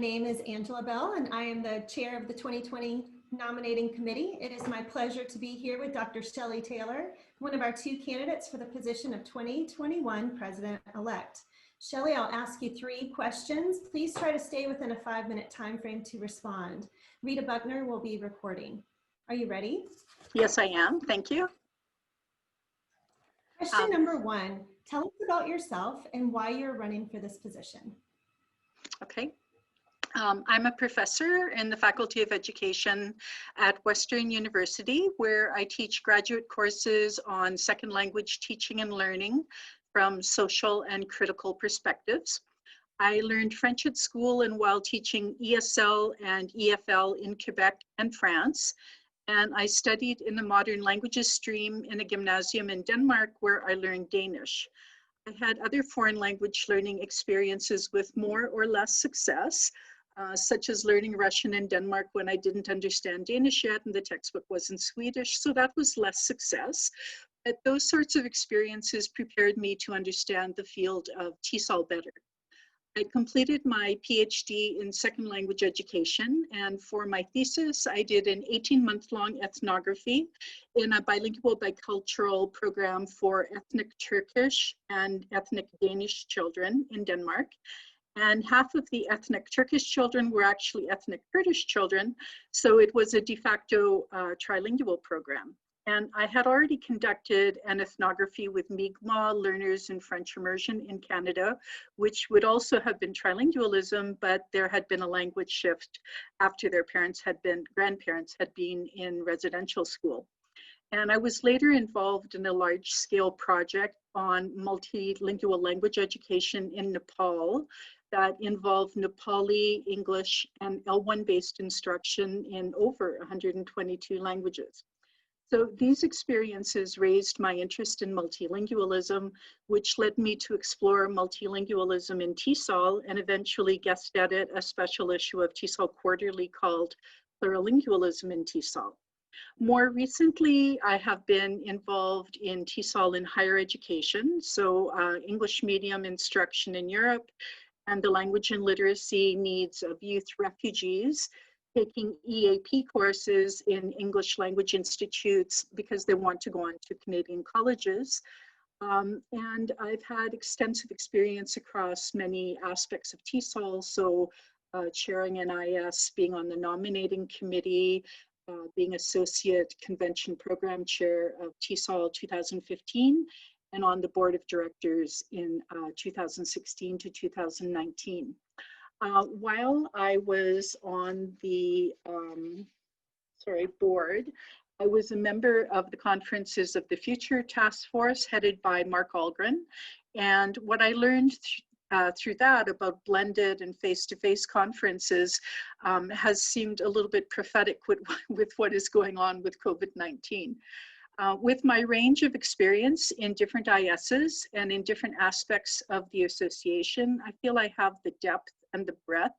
My name is Angela Bell, and I am the chair of the 2020 nominating committee. It is my pleasure to be here with Dr. Shelley Taylor, one of our two candidates for the position of 2021 president-elect. Shelley, I'll ask you 3 questions. Please try to stay within a 5-minute time frame to respond. Rita Buckner will be recording. Are you ready? Yes, I am. Thank you. Question number 1, tell us about yourself and why you're running for this position. Okay. I'm a professor in the Faculty of Education at Western University, where I teach graduate courses on second language teaching and learning from social and critical perspectives. I learned French at school and while teaching ESL and EFL in Quebec and France. And I studied in the modern languages stream in a gymnasium in Denmark where I learned Danish. I had other foreign language learning experiences with more or less success, such as learning Russian in Denmark when I didn't understand Danish yet and the textbook was in Swedish, so that was less success. But those sorts of experiences prepared me to understand the field of TESOL better. I completed my PhD in second language education, and for my thesis, I did an 18-month-long ethnography in a bilingual bicultural program for ethnic Turkish and ethnic Danish children in Denmark. And half of the ethnic Turkish children were actually ethnic Kurdish children, so it was a de facto trilingual program. And I had already conducted an ethnography with Mi'kmaq learners in French immersion in Canada, which would also have been trilingualism, but there had been a language shift after their grandparents had been in residential school. And I was later involved in a large-scale project on multilingual language education in Nepal that involved Nepali, English, and L1-based instruction in over 122 languages. So these experiences raised my interest in multilingualism, which led me to explore multilingualism in TESOL and eventually guest edit a special issue of TESOL Quarterly called Plurilingualism in TESOL. More recently, I have been involved in TESOL in higher education, so English medium instruction in Europe and the language and literacy needs of youth refugees, taking EAP courses in English language institutes because they want to go on to Canadian colleges. And I've had extensive experience across many aspects of TESOL, so chairing NIS, being on the nominating committee, being associate convention program chair of TESOL 2015, and on the board of directors in 2016 to 2019. While I was on the board, I was a member of the Conferences of the Future Task Force headed by Mark Algren. And what I learned through that about blended and face-to-face conferences has seemed a little bit prophetic with what is going on with COVID-19. With my range of experience in different ISs and in different aspects of the association, I feel I have the depth and the breadth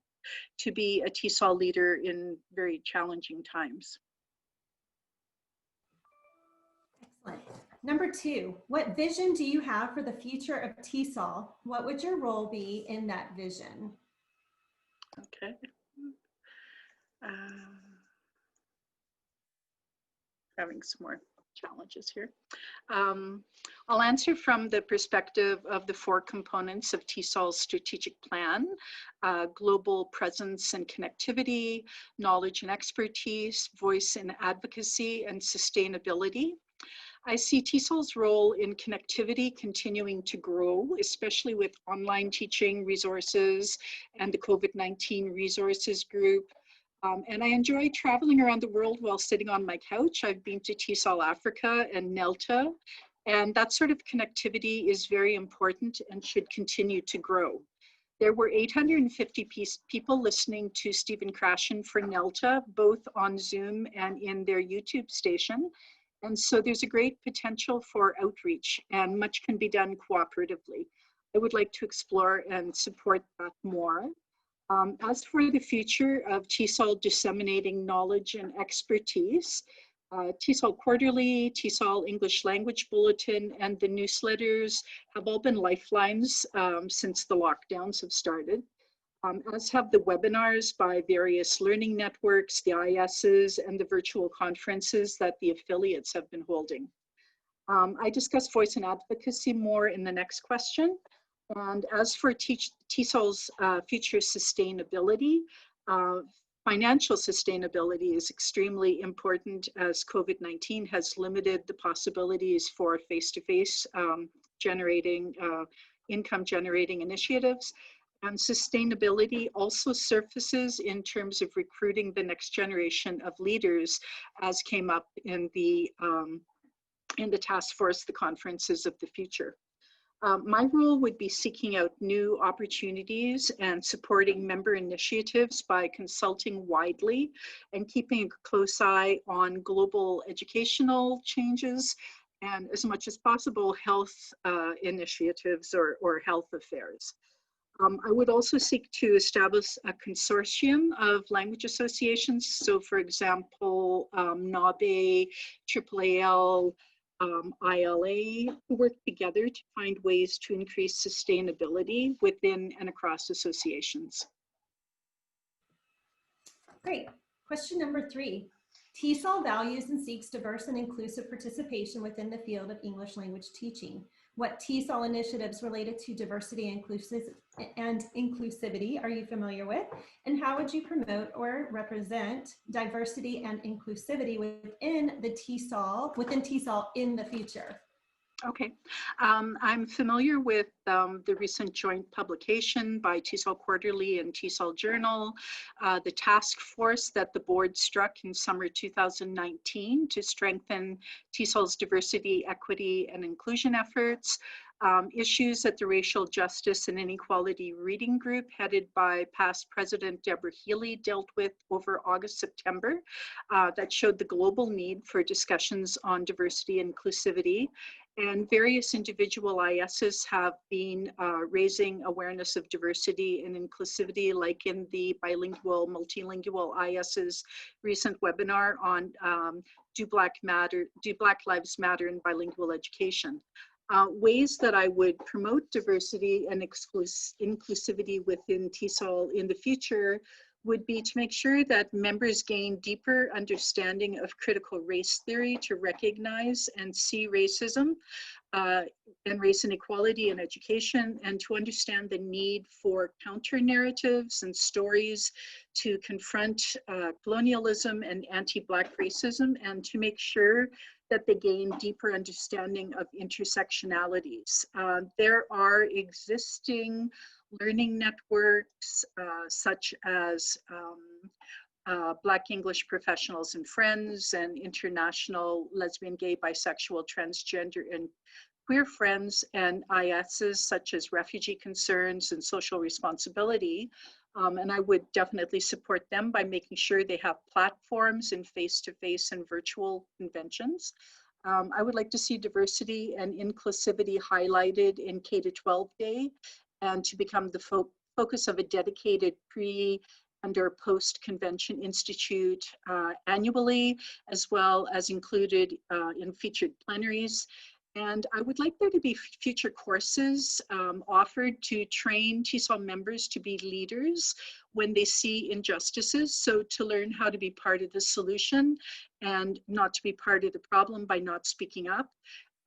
to be a TESOL leader in very challenging times. Excellent. Number 2, what vision do you have for the future of TESOL? What would your role be in that vision? Okay. Having some more challenges here. I'll answer from the perspective of the 4 components of TESOL's strategic plan: global presence and connectivity, knowledge and expertise, voice and advocacy, and sustainability. I see TESOL's role in connectivity continuing to grow, especially with online teaching resources and the COVID-19 resources group. And I enjoy traveling around the world while sitting on my couch. I've been to TESOL Africa and NELTA, and that sort of connectivity is very important and should continue to grow. There were 850 people listening to Stephen Krashen for NELTA, both on Zoom and in their YouTube station. And so there's a great potential for outreach, and much can be done cooperatively. I would like to explore and support that more. As for the future of TESOL disseminating knowledge and expertise, TESOL Quarterly, TESOL English Language Bulletin, and the newsletters have all been lifelines since the lockdowns have started. as have the webinars by various learning networks, the ISs, and the virtual conferences that the affiliates have been holding. I discuss voice and advocacy more in the next question. And as for TESOL's future sustainability, financial sustainability is extremely important as COVID-19 has limited the possibilities for face-to-face income generating initiatives. And sustainability also surfaces in terms of recruiting the next generation of leaders, as came up in the task force, the conferences of the future. My role would be seeking out new opportunities and supporting member initiatives by consulting widely and keeping a close eye on global educational changes and, as much as possible, health initiatives or health affairs. I would also seek to establish a consortium of language associations. So, for example, NABE, AAAL, ILA, who work together to find ways to increase sustainability within and across associations. Great. Question number 3. TESOL values and seeks diverse and inclusive participation within the field of English language teaching. What TESOL initiatives related to diversity and inclusivity are you familiar with? And how would you promote or represent diversity and inclusivity within TESOL in the future? Okay, I'm familiar with the recent joint publication by TESOL Quarterly and TESOL Journal, the task force that the board struck in summer 2019 to strengthen TESOL's diversity, equity, and inclusion efforts, issues that the Racial Justice and Inequality Reading Group, headed by past President Deborah Healy, dealt with over August, September, that showed the global need for discussions on diversity and inclusivity. And various individual ISs have been raising awareness of diversity and inclusivity, like in the bilingual, multilingual IS's recent webinar on Do Black Lives Matter in Bilingual Education. Ways that I would promote diversity and inclusivity within TESOL in the future would be to make sure that members gain deeper understanding of critical race theory to recognize and see racism and race inequality in education, and to understand the need for counter narratives and stories to confront colonialism and anti-Black racism, and to make sure that they gain deeper understanding of intersectionalities. There are existing learning networks such as Black English Professionals and Friends and International Lesbian, Gay, Bisexual, Transgender, and Queer Friends, and ISs such as Refugee Concerns and Social Responsibility. And I would definitely support them by making sure they have platforms in face-to-face and virtual conventions. I would like to see diversity and inclusivity highlighted in K-12 Day, and to become the focus of a dedicated and or post-convention institute annually, as well as included in featured plenaries. And I would like there to be future courses offered to train TESOL members to be leaders when they see injustices. So to learn how to be part of the solution and not to be part of the problem by not speaking up,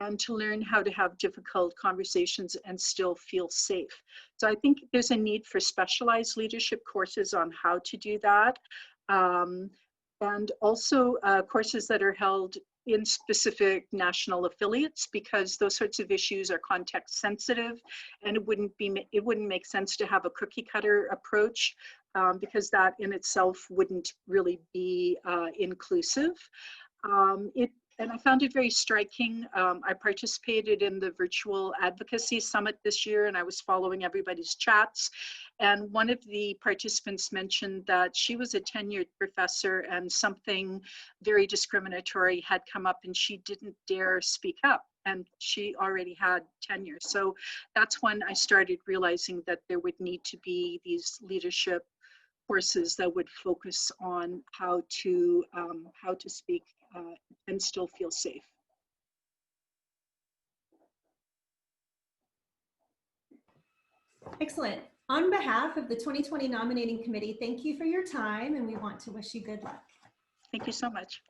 and to learn how to have difficult conversations and still feel safe. So I think there's a need for specialized leadership courses on how to do that. And also courses that are held in specific national affiliates, because those sorts of issues are context sensitive, and it wouldn't make sense to have a cookie cutter approach because that in itself wouldn't really be inclusive. And I found it very striking. I participated in the virtual advocacy summit this year, and I was following everybody's chats. And one of the participants mentioned that she was a tenured professor and something very discriminatory had come up and she didn't dare speak up, and she already had tenure. So that's when I started realizing that there would need to be these leadership courses that would focus on how to speak and still feel safe. Excellent. On behalf of the 2020 Nominating Committee, thank you for your time, and we want to wish you good luck. Thank you so much.